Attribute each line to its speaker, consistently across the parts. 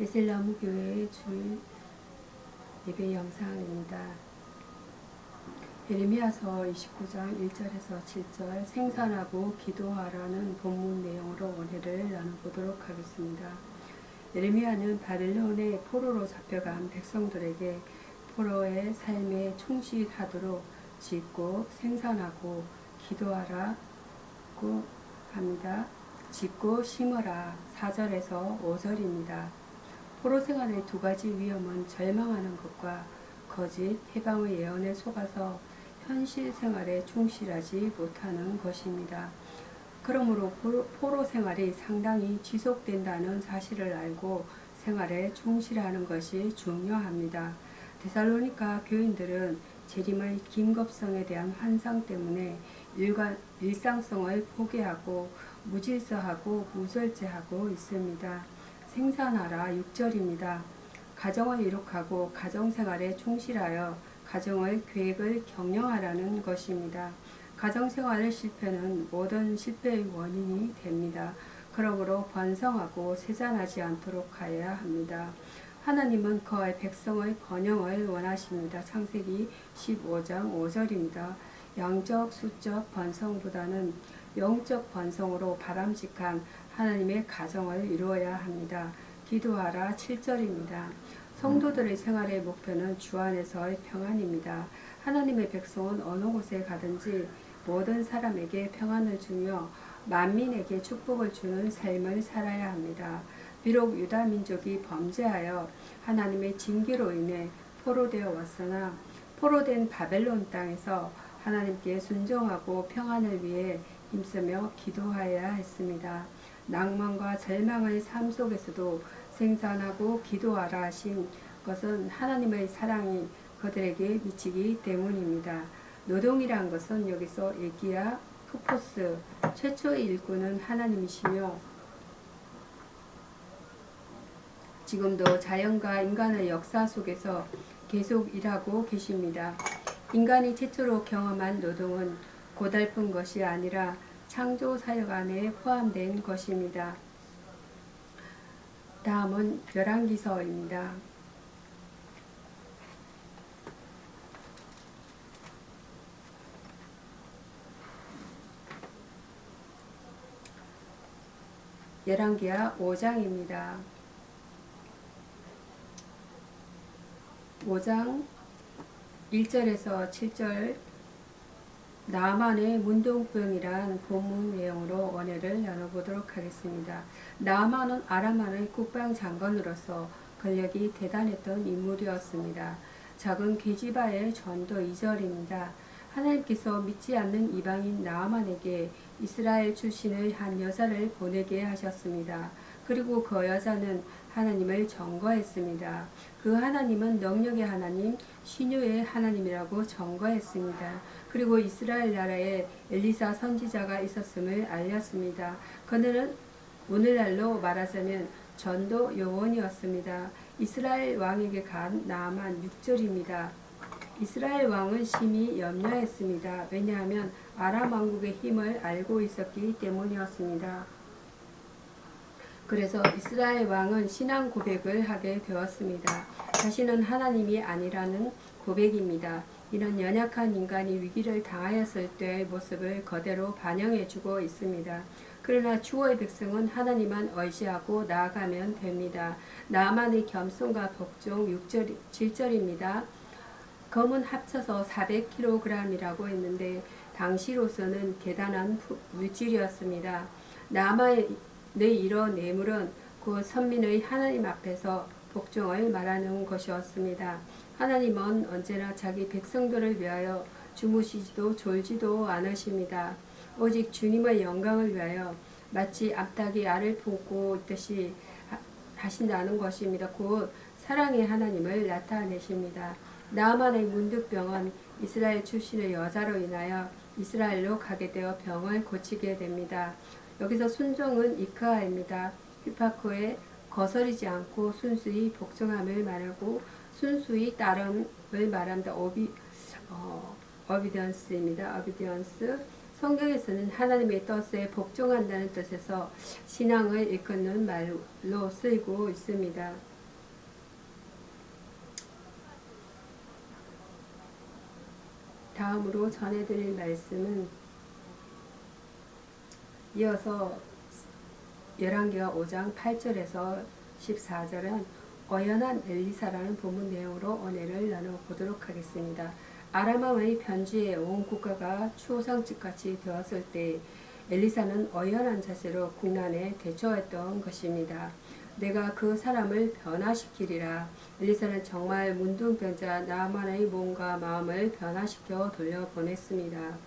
Speaker 1: 베셀나무 교회의 주 예배 영상입니다. 예레미야서 29장 1절에서 7절 생산하고 기도하라는 본문 내용으로 오늘을 나눠보도록 하겠습니다. 예레미야는 바벨론의 포로로 잡혀간 백성들에게 포로의 삶에 충실하도록 짓고 생산하고 기도하라고 합니다. 짓고 심어라 4절에서 5절입니다. 포로 생활의 두 가지 위험은 절망하는 것과 거짓 해방의 예언에 속아서 현실 생활에 충실하지 못하는 것입니다. 그러므로 포로 생활이 상당히 지속된다는 사실을 알고 생활에 충실하는 것이 중요합니다. 데살로니가 교인들은 재림의 긴급성에 대한 환상 때문에 일상성을 포기하고 무질서하고 무절제하고 있습니다. 생산하라 6절입니다. 가정을 이룩하고 가정생활에 충실하여 가정의 계획을 경영하라는 것입니다. 가정생활의 실패는 모든 실패의 원인이 됩니다. 그러므로 번성하고 세잔하지 않도록 하여야 합니다. 하나님은 그의 백성의 번영을 원하십니다. 창세기 15장 5절입니다. 양적 수적 번성보다는 영적 번성으로 바람직한 하나님의 가정을 이루어야 합니다. 기도하라 7절입니다. 성도들의 생활의 목표는 주 안에서의 평안입니다. 하나님의 백성은 어느 곳에 가든지 모든 사람에게 평안을 주며 만민에게 축복을 주는 삶을 살아야 합니다. 비록 유다 민족이 범죄하여 하나님의 징계로 인해 포로되어 왔으나 포로된 바벨론 땅에서 하나님께 순종하고 평안을 위해 힘쓰며 기도하여야 했습니다. 낭만과 절망의 삶 속에서도 생산하고 기도하라 하신 것은 하나님의 사랑이 그들에게 미치기 때문입니다. 노동이란 것은 여기서 에기야, 크포스, 최초의 일꾼은 하나님이시며 지금도 자연과 인간의 역사 속에서 계속 일하고 계십니다. 인간이 최초로 경험한 노동은 고달픈 것이 아니라 창조 사역 안에 포함된 것입니다. 다음은 열왕기서입니다. 열왕기하 5장입니다. 5장 1절에서 7절 나아만의 문둥병이란 본문 내용으로 원해를 나눠보도록 하겠습니다. 나아만은 아람왕의 국방장관으로서 권력이 대단했던 인물이었습니다. 작은 계지바의 전도 2절입니다. 하나님께서 믿지 않는 이방인 나아만에게 이스라엘 출신의 한 여자를 보내게 하셨습니다. 그리고 그 여자는 하나님을 전거했습니다. 그 하나님은 능력의 하나님, 신유의 하나님이라고 전거했습니다. 그리고 이스라엘 나라에 엘리사 선지자가 있었음을 알렸습니다. 그는 오늘날로 말하자면 전도 요원이었습니다. 이스라엘 왕에게 간 나아만 6절입니다. 이스라엘 왕은 심히 염려했습니다. 왜냐하면 아람 왕국의 힘을 알고 있었기 때문이었습니다. 그래서 이스라엘 왕은 신앙 고백을 하게 되었습니다. 자신은 하나님이 아니라는 고백입니다. 이는 연약한 인간이 위기를 당하였을 때의 모습을 그대로 반영해주고 있습니다. 그러나 주의 백성은 하나님만 의지하고 나아가면 됩니다. 나아만의 겸손과 복종 6절, 7절입니다. 검은 합쳐서 400kg이라고 했는데 당시로서는 대단한 물질이었습니다. 나아만의 이런 뇌물은 그 선민의 하나님 앞에서 복종을 말하는 것이었습니다. 하나님은 언제나 자기 백성들을 위하여 주무시지도 졸지도 않으십니다. 오직 주님의 영광을 위하여 마치 암탉이 알을 품고 있듯이 하신다는 것입니다. 곧 사랑의 하나님을 나타내십니다. 나아만의 문득병은 이스라엘 출신의 여자로 인하여 이스라엘로 가게 되어 병을 고치게 됩니다. 여기서 순종은 이크하입니다. 휘파크에 거스르지 않고 순수히 복종함을 말하고 순수히 따름을 말한다. 어비디언스입니다. 어비디언스. 성경에서는 하나님의 뜻에 복종한다는 뜻에서 신앙을 일컫는 말로 쓰이고 있습니다. 다음으로 전해드릴 말씀은 이어서 열왕기하 5장 8절에서 14절은 어연한 엘리사라는 본문 내용으로 은혜를 나눠보도록 하겠습니다. 아람왕의 편지에 온 국가가 추호상집같이 되었을 때 엘리사는 어연한 자세로 국난에 대처했던 것입니다. 내가 그 사람을 변화시키리라. 엘리사는 정말 문둥병자 나아만의 몸과 마음을 변화시켜 돌려보냈습니다.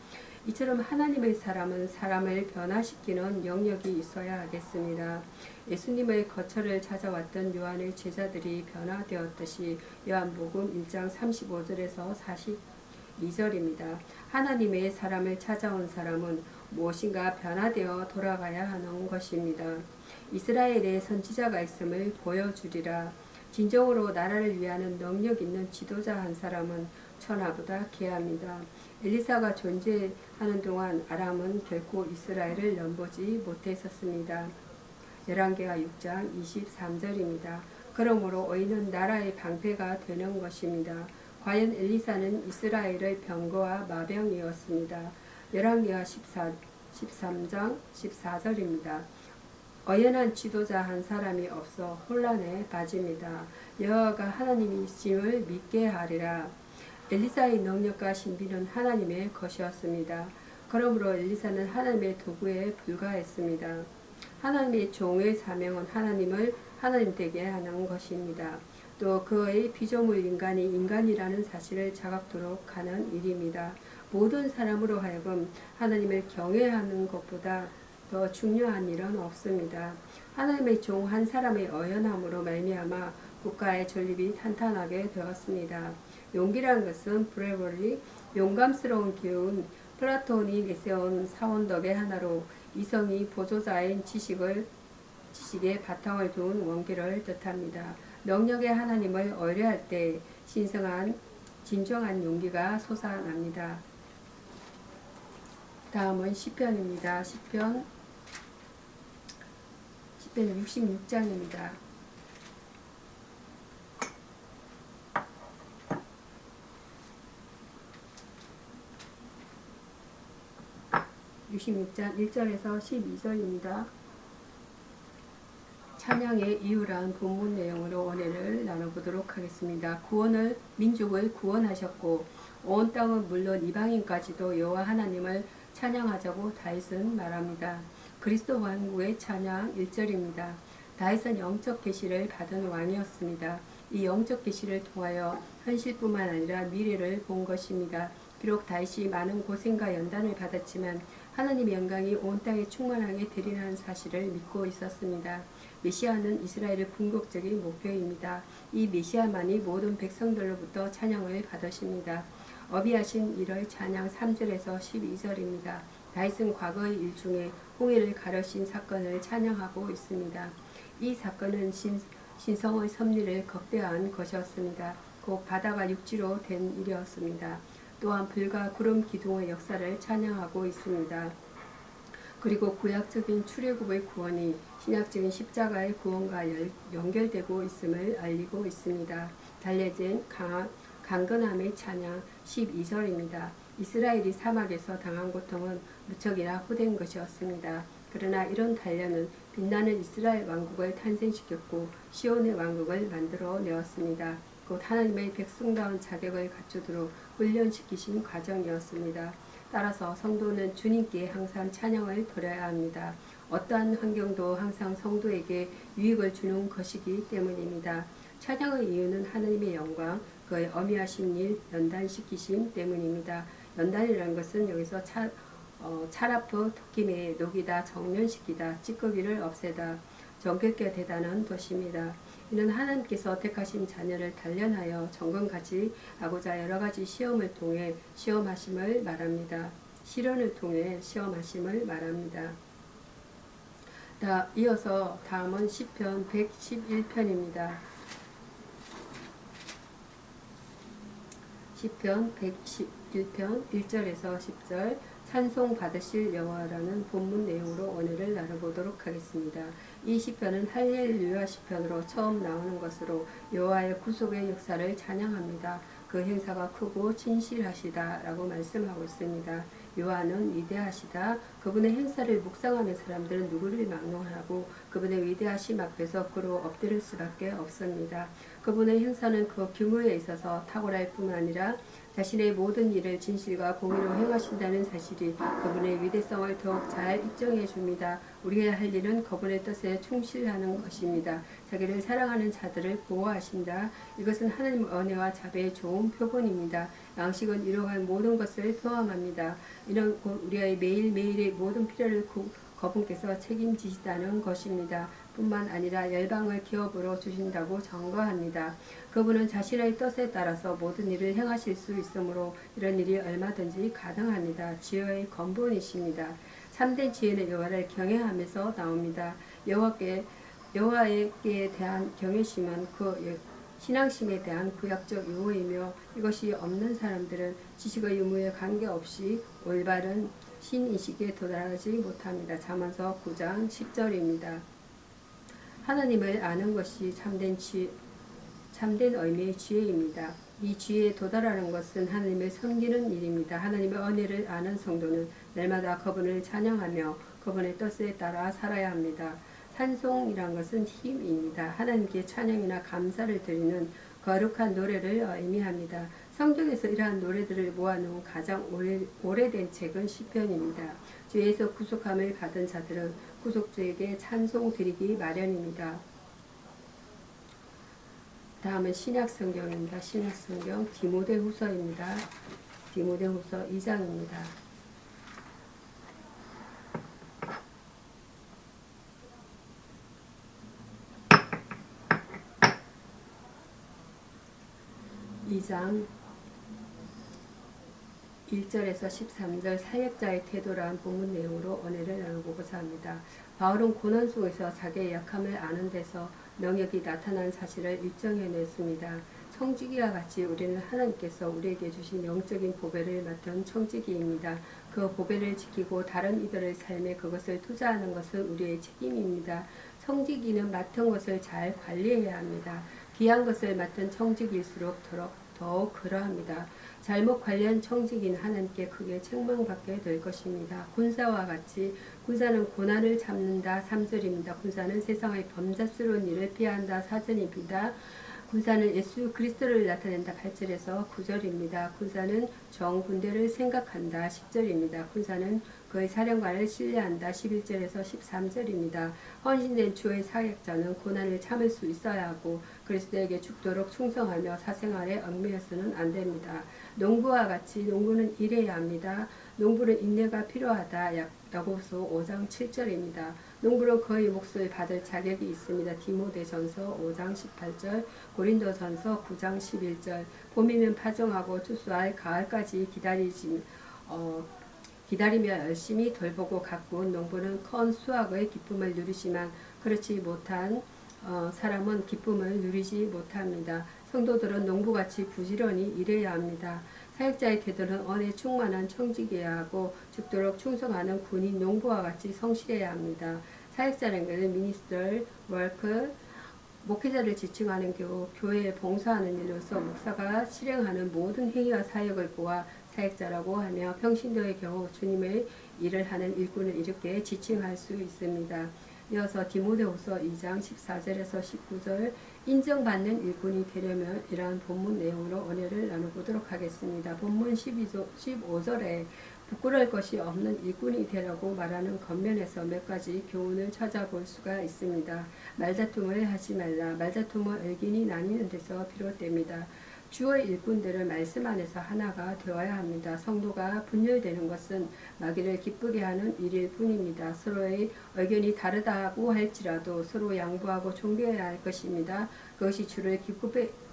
Speaker 1: 이처럼 하나님의 사람은 사람을 변화시키는 영역이 있어야 하겠습니다. 예수님의 거처를 찾아왔던 요한의 제자들이 변화되었듯이 요한복음 1장 35절에서 42절입니다. 하나님의 사람을 찾아온 사람은 무엇인가 변화되어 돌아가야 하는 것입니다. 이스라엘에 선지자가 있음을 보여주리라. 진정으로 나라를 위하는 능력 있는 지도자 한 사람은 천하보다 귀합니다. 엘리사가 존재하는 동안 아람은 결코 이스라엘을 넘보지 못했었습니다. 열왕기하 6장 23절입니다. 그러므로 의인은 나라의 방패가 되는 것입니다. 과연 엘리사는 이스라엘의 병거와 마병이었습니다. 열왕기하 13장 14절입니다. 어연한 지도자 한 사람이 없어 혼란에 빠집니다. 여호와가 하나님이심을 믿게 하리라. 엘리사의 능력과 신비는 하나님의 것이었습니다. 그러므로 엘리사는 하나님의 도구에 불과했습니다. 하나님의 종의 사명은 하나님을 하나님 되게 하는 것입니다. 또 그의 피조물 인간이 인간이라는 사실을 자각토록 하는 일입니다. 모든 사람으로 하여금 하나님을 경외하는 것보다 더 중요한 일은 없습니다. 하나님의 종 한 사람의 어연함으로 말미암아 국가의 존립이 탄탄하게 되었습니다. 용기라는 것은 브레버리, 용감스러운 기운, 플라톤이 내세운 사원덕의 하나로 이성이 보조자인 지식의 바탕을 둔 원기를 뜻합니다. 능력의 하나님을 의뢰할 때 진정한 용기가 솟아납니다. 다음은 시편입니다. 시편 66장입니다. (66장) 1절에서 12절입니다. 찬양의 이유란 본문 내용으로 은혜를 나눠보도록 하겠습니다. 민족을 구원하셨고 온 땅은 물론 이방인까지도 여호와 하나님을 찬양하자고 다윗은 말합니다. 그리스도 왕국의 찬양 1절입니다. 다윗은 영적 계시를 받은 왕이었습니다. 이 영적 계시를 통하여 현실뿐만 아니라 미래를 본 것입니다. 비록 다윗이 많은 고생과 연단을 받았지만 하나님의 영광이 온 땅에 충만하게 되리라는 사실을 믿고 있었습니다. 메시아는 이스라엘의 궁극적인 목표입니다. 이 메시아만이 모든 백성들로부터 찬양을 받으십니다. 어비하신 일의 찬양 3절에서 12절입니다. 다윗은 과거의 일 중에 홍해를 가르신 사건을 찬양하고 있습니다. 이 사건은 신성의 섭리를 극대화한 것이었습니다. 곧 바다가 육지로 된 일이었습니다. 또한 불과 구름 기둥의 역사를 찬양하고 있습니다. 그리고 구약적인 출애굽의 구원이 신약적인 십자가의 구원과 연결되고 있음을 알리고 있습니다. 달래진 강건함의 찬양 12절입니다. 이스라엘이 사막에서 당한 고통은 무척이나 호된 것이었습니다. 그러나 이런 단련은 빛나는 이스라엘 왕국을 탄생시켰고 시온의 왕국을 만들어 내었습니다. 곧 하나님의 백성다운 자격을 갖추도록 훈련시키신 과정이었습니다. 따라서 성도는 주님께 항상 찬양을 드려야 합니다. 어떠한 환경도 항상 성도에게 유익을 주는 것이기 때문입니다. 찬양의 이유는 하나님의 영광, 그의 어미하신 일 연단시키심 때문입니다. 연단이라는 것은 여기서 차라프, 토끼매에 녹이다, 정련시키다, 찌꺼기를 없애다, 정결케 되다는 뜻입니다. 이는 하나님께서 택하신 자녀를 단련하여 정금같이 하고자 여러가지 시험을 통해 시험하심을 말합니다. 시련을 통해 시험하심을 말합니다. 이어서 다음은 시편 111편입니다. 시편 111편 1절에서 10절 찬송 받으실 여호와라는 본문 내용으로 오늘을 나눠보도록 하겠습니다. 이 시편은 할렐루야 시편으로 처음 나오는 것으로 여호와의 구속의 역사를 찬양합니다. 그 행사가 크고 진실하시다라고 말씀하고 있습니다. 요한은 위대하시다. 그분의 행사를 묵상하는 사람들은 누구를 막론하고 그분의 위대하심 앞에서 그로 엎드릴 수밖에 없습니다. 그분의 행사는 그 규모에 있어서 탁월할 뿐만 아니라 자신의 모든 일을 진실과 공의로 행하신다는 사실이 그분의 위대성을 더욱 잘 입증해 줍니다. 우리가 할 일은 그분의 뜻에 충실하는 것입니다. 자기를 사랑하는 자들을 보호하신다. 이것은 하나님의 은혜와 자비의 좋은 표본입니다. 양식은 이루어갈 모든 것을 포함합니다. 이는 우리의 매일매일의 모든 필요를 그분께서 책임지시다는 것입니다. 뿐만 아니라 열방을 기업으로 주신다고 증거합니다. 그분은 자신의 뜻에 따라서 모든 일을 행하실 수 있으므로 이런 일이 얼마든지 가능합니다. 지혜의 근본이십니다. 참된 지혜는 여호와를 경외하면서 나옵니다. 여호와에게 대한 경외심은 그 신앙심에 대한 구약적 용어이며 이것이 없는 사람들은 지식의 유무에 관계없이 올바른 신인식에 도달하지 못합니다. 잠언서 9장 10절입니다. 하나님을 아는 것이 참된 의미의 지혜입니다. 이 지혜에 도달하는 것은 하나님을 섬기는 일입니다. 하나님의 은혜를 아는 성도는 날마다 그분을 찬양하며 그분의 뜻에 따라 살아야 합니다. 찬송이란 것은 힘입니다. 하나님께 찬양이나 감사를 드리는 거룩한 노래를 의미합니다. 성경에서 이러한 노래들을 모아놓은 가장 오래된 책은 시편입니다. 주에서 구속함을 받은 자들은 구속주에게 찬송 드리기 마련입니다. 다음은 신약성경입니다. 신약성경 디모데후서입니다. 디모데후서 2장입니다. (2장) 1절에서 13절 사역자의 태도란 본문 내용으로 은혜를 나누고자 합니다. 바울은 고난 속에서 자기의 약함을 아는 데서 능력이 나타난 사실을 입증해냈습니다. 청지기와 같이 우리는 하나님께서 우리에게 주신 영적인 보배를 맡은 청지기입니다. 그 보배를 지키고 다른 이들의 삶에 그것을 투자하는 것은 우리의 책임입니다. 청지기는 맡은 것을 잘 관리해야 합니다. 귀한 것을 맡은 청지기일수록 더욱 그러합니다. 잘못 관리한 청지기는 하나님께 크게 책망받게 될 것입니다. 군사와 같이 군사는 고난을 참는다. 3절입니다. 군사는 세상의 범죄스러운 일을 피한다. 4절입니다. 군사는 예수 그리스도를 나타낸다. 8절에서 9절입니다. 군사는 정군대를 생각한다. 10절입니다. 군사는 그의 사령관을 신뢰한다. 11절에서 13절입니다. 헌신된 주의 사역자는 고난을 참을 수 있어야 하고 그리스도에게 죽도록 충성하며 사생활에 얽매여서는 안 됩니다. 농부와 같이 농부는 일해야 합니다. 농부는 인내가 필요하다. 야고보서 5장 7절입니다. 농부는 그의 몫을 받을 자격이 있습니다. 디모데전서 5장 18절, 고린도전서 9장 11절. 봄이면 파종하고 추수할 가을까지 기다리며 열심히 돌보고 가꾼 농부는 큰 수확의 기쁨을 누리지만 그렇지 못한 사람은 기쁨을 누리지 못합니다. 성도들은 농부같이 부지런히 일해야 합니다. 사역자의 태도는 은혜 충만한 청지기여야 하고 죽도록 충성하는 군인 농부와 같이 성실해야 합니다. 사역자는 미니스터 워크 목회자를 지칭하는 교회에 봉사하는 일로서 목사가 실행하는 모든 행위와 사역을 보아 사역자라고 하며 평신도의 경우 주님의 일을 하는 일꾼을 이렇게 지칭할 수 있습니다. 이어서 디모데후서 2장 14절에서 19절 인정받는 일꾼이 되려면 이러한 본문 내용으로 은혜를 나눠보도록 하겠습니다. 본문 15절에 부끄러울 것이 없는 일꾼이 되라고 말하는 겉면에서 몇 가지 교훈을 찾아볼 수가 있습니다. 말다툼을 하지 말라. 말다툼은 의견이 나뉘는 데서 비롯됩니다. 주의 일꾼들은 말씀 안에서 하나가 되어야 합니다. 성도가 분열되는 것은 마귀를 기쁘게 하는 일일 뿐입니다. 서로의 의견이 다르다고 할지라도 서로 양보하고 존경해야 할 것입니다. 그것이 주를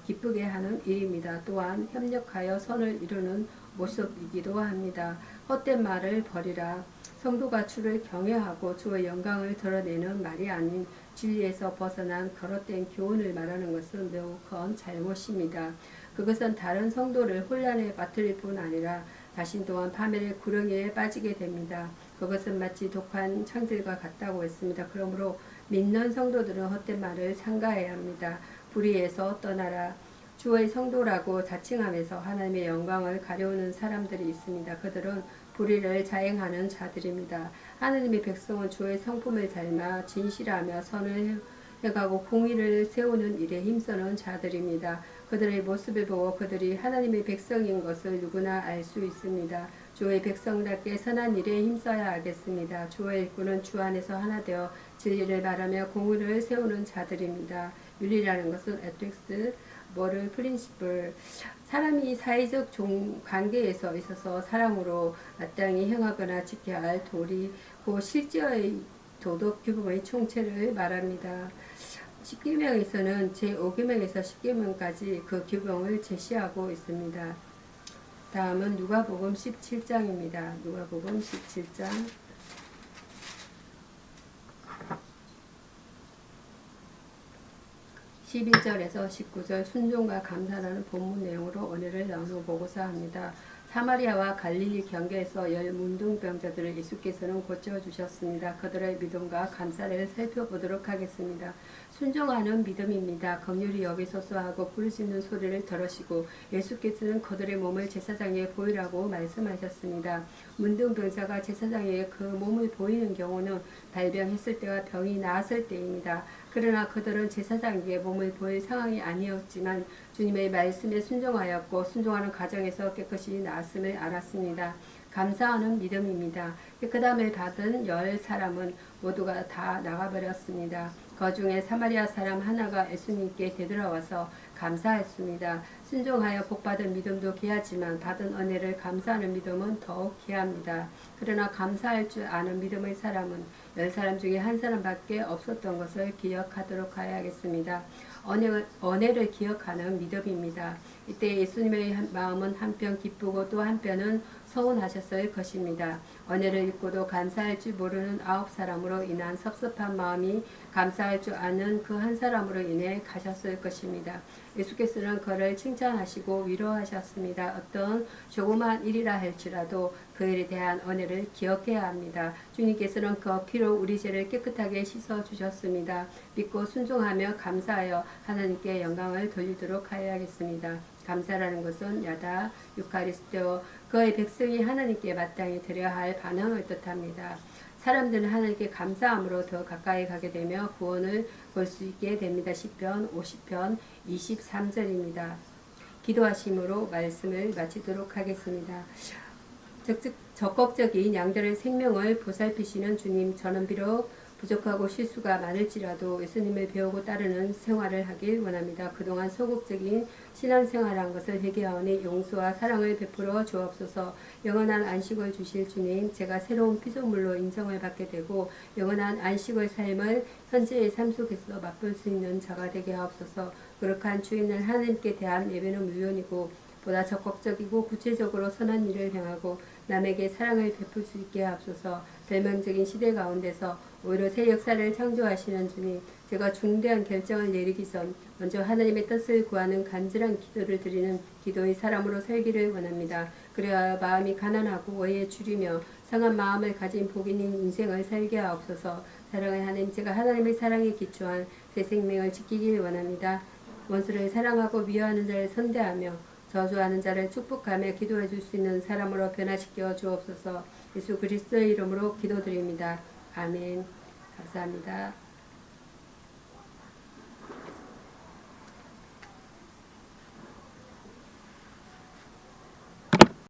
Speaker 1: 기쁘게 하는 일입니다. 또한 협력하여 선을 이루는 모습이기도 합니다. 헛된 말을 버리라. 성도가 주를 경외하고 주의 영광을 드러내는 말이 아닌 진리에서 벗어난 거릇된 교훈을 말하는 것은 매우 큰 잘못입니다. 그것은 다른 성도를 혼란에 빠뜨릴 뿐 아니라 자신 또한 파멸의 구렁이에 빠지게 됩니다. 그것은 마치 독한 창들과 같다고 했습니다. 그러므로 믿는 성도들은 헛된 말을 삼가해야 합니다. 불의에서 떠나라. 주의 성도라고 자칭하면서 하나님의 영광을 가려우는 사람들이 있습니다. 그들은 불의를 자행하는 자들입니다. 하나님의 백성은 주의 성품을 닮아 진실하며 선을 해가고 공의를 세우는 일에 힘쓰는 자들입니다. 그들의 모습을 보고 그들이 하나님의 백성인 것을 누구나 알 수 있습니다. 주의 백성답게 선한 일에 힘써야 하겠습니다. 주의 일꾼은 주 안에서 하나 되어 진리를 말하며 공의를 세우는 자들입니다. 윤리라는 것은 ethics, moral principle, 사람이 사회적 관계에서 있어서 사람으로 마땅히 행하거나 지켜야 할 도리, 그 실제의 도덕 규범의 총체를 말합니다. 10계명에서는 제5계명에서 10계명까지 그 규범을 제시하고 있습니다. 다음은 누가복음 17장입니다. 누가복음 17장 11절에서 19절 순종과 감사라는 본문 내용으로 은혜를 나눠보고자 합니다. 사마리아와 갈릴리 경계에서 10 문둥병자들을 예수께서는 고쳐주셨습니다. 그들의 믿음과 감사를 살펴보도록 하겠습니다. 순종하는 믿음입니다. 긍휼히 여기소서 하고 부르짖는 소리를 들으시고 예수께서는 그들의 몸을 제사장에게 보이라고 말씀하셨습니다. 문둥병자가 제사장에게 그 몸을 보이는 경우는 발병했을 때와 병이 나았을 때입니다. 그러나 그들은 제사장에게 몸을 보일 상황이 아니었지만 주님의 말씀에 순종하였고 순종하는 과정에서 깨끗이 나았음을 알았습니다. 감사하는 믿음입니다. 깨끗함을 받은 10사람은 모두가 다 나가버렸습니다. 그 중에 사마리아 사람 하나가 예수님께 되돌아와서 감사했습니다. 순종하여 복받은 믿음도 귀하지만 받은 은혜를 감사하는 믿음은 더욱 귀합니다. 그러나 감사할 줄 아는 믿음의 사람은 10사람 중에 한 사람밖에 없었던 것을 기억하도록 하여야겠습니다. 은혜를 기억하는 믿음입니다. 이때 예수님의 마음은 한편 기쁘고 또 한편은 서운하셨을 것입니다. 은혜를 잊고도 감사할 줄 모르는 9사람으로 인한 섭섭한 마음이 감사할 줄 아는 그 한 사람으로 인해 가셨을 것입니다. 예수께서는 그를 칭찬하시고 위로하셨습니다. 어떤 조그만 일이라 할지라도 그 일에 대한 은혜를 기억해야 합니다. 주님께서는 그 피로 우리 죄를 깨끗하게 씻어주셨습니다. 믿고 순종하며 감사하여 하나님께 영광을 돌리도록 하여야겠습니다. 감사라는 것은 야다 유카리스토 그의 백성이 하나님께 마땅히 드려야 할 반응을 뜻합니다. 사람들은 하나님께 감사함으로 더 가까이 가게 되며 구원을 볼 수 있게 됩니다. 시편 50편 23절입니다. 기도하심으로 말씀을 마치도록 하겠습니다. 적극적인 양들의 생명을 보살피시는 주님, 저는 비록 부족하고 실수가 많을지라도 예수님을 배우고 따르는 생활을 하길 원합니다. 그동안 소극적인 신앙생활한 것을 회개하오니 용서와 사랑을 베풀어 주옵소서. 영원한 안식을 주실 주님, 제가 새로운 피조물로 인정을 받게 되고 영원한 안식의 삶을 현재의 삶 속에서 맛볼 수 있는 자가 되게 하옵소서. 거룩한 주인을 하나님께 대한 예배는 물론이고 보다 적극적이고 구체적으로 선한 일을 행하고 남에게 사랑을 베풀 수 있게 하옵소서. 절망적인 시대 가운데서 오히려 새 역사를 창조하시는 주님, 제가 중대한 결정을 내리기 전 먼저 하나님의 뜻을 구하는 간절한 기도를 드리는 기도의 사람으로 살기를 원합니다. 그래야 마음이 가난하고 의에 줄이며 상한 마음을 가진 복인인 인생을 살게 하옵소서. 사랑의 하나님, 제가 하나님의 사랑에 기초한 새 생명을 지키길 원합니다. 원수를 사랑하고 미워하는 자를 선대하며 저주하는 자를 축복하며 기도해 줄 수 있는 사람으로 변화시켜 주옵소서. 예수 그리스도의 이름으로 기도드립니다. 아멘. 감사합니다.